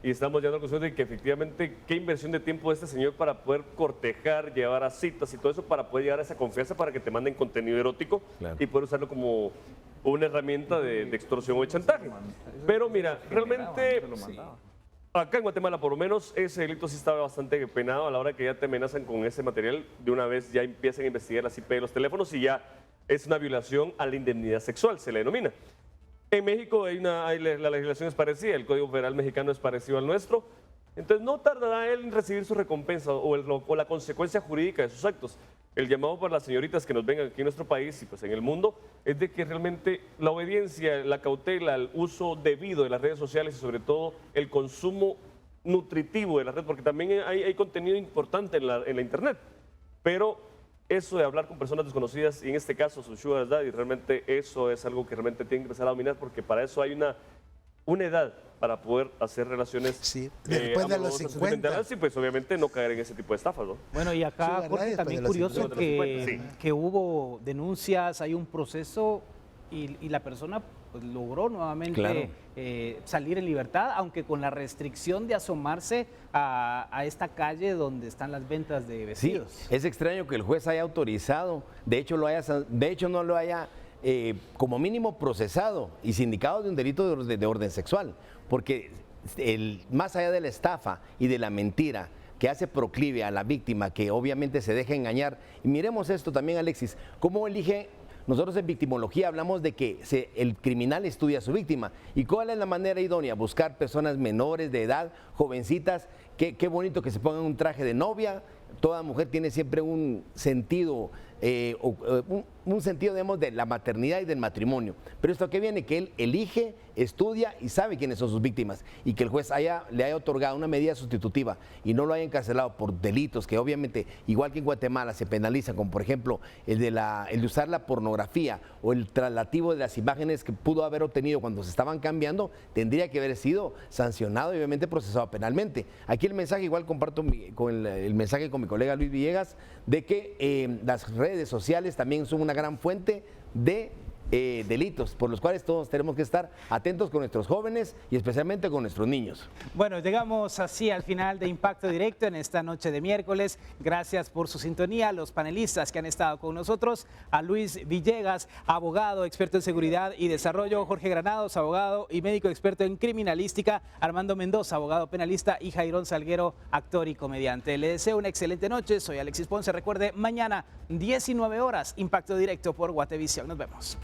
y estamos llegando a la conclusión de que efectivamente qué inversión de tiempo de este señor para poder cortejar, llevar a citas y todo eso, para poder llegar a esa confianza para que te manden contenido erótico y poder usarlo como una herramienta de extorsión o de chantaje. Pero mira, realmente acá en Guatemala por lo menos ese delito sí estaba bastante penado. A la hora que ya te amenazan con ese material, de una vez ya empiezan a investigar las IP de los teléfonos y ya es una violación a la indemnidad sexual, se le denomina. En México la legislación es parecida, el Código Federal mexicano es parecido al nuestro, entonces no tardará él en recibir su recompensa o la consecuencia jurídica de sus actos. El llamado para las señoritas que nos vengan aquí en nuestro país y pues en el mundo es de que realmente la obediencia, la cautela, el uso debido de las redes sociales y sobre todo el consumo nutritivo de la red, porque también hay contenido importante en la internet, pero eso de hablar con personas desconocidas, y en este caso su sugar daddy, realmente eso es algo que realmente tienen que empezar a dominar, porque para eso hay una edad para poder hacer relaciones. Sí, después de los 50. Sí, pues obviamente no caer en ese tipo de estafas, ¿no? Bueno, y acá, Jorge, también curioso que hubo denuncias, hay un proceso y la persona pues, logró nuevamente salir en libertad, aunque con la restricción de asomarse a esta calle donde están las ventas de vestidos. Sí, es extraño que el juez haya autorizado, de hecho no lo haya como mínimo procesado y sindicado de un delito de orden sexual, porque más allá de la estafa y de la mentira que hace proclive a la víctima, que obviamente se deja engañar, y miremos esto también, Alexis, cómo elige. Nosotros en victimología hablamos de que el criminal estudia a su víctima. ¿Y cuál es la manera idónea? Buscar personas menores de edad, jovencitas. Qué bonito que se pongan un traje de novia. Toda mujer tiene siempre un sentido, digamos, de la maternidad y del matrimonio. Pero esto que viene, que él elige, estudia y sabe quiénes son sus víctimas, y que el juez le haya otorgado una medida sustitutiva y no lo haya encarcelado por delitos que obviamente, igual que en Guatemala, se penalizan, como por ejemplo el de usar la pornografía o el traslativo de las imágenes que pudo haber obtenido cuando se estaban cambiando, tendría que haber sido sancionado y obviamente procesado penalmente. Aquí el mensaje, igual comparto el mensaje con mi colega Luis Villegas, de que las redes sociales también son una gran fuente de delitos por los cuales todos tenemos que estar atentos con nuestros jóvenes y especialmente con nuestros niños. Bueno, llegamos así al final de Impacto Directo en esta noche de miércoles. Gracias por su sintonía, a los panelistas que han estado con nosotros, a Luis Villegas, abogado, experto en seguridad y desarrollo, Jorge Granados, abogado y médico experto en criminalística, Armando Mendoza, abogado penalista, y Jairón Salguero, actor y comediante. Le deseo una excelente noche, soy Alexis Ponce. Recuerde, mañana 19 horas, Impacto Directo por Guatevisión. Nos vemos.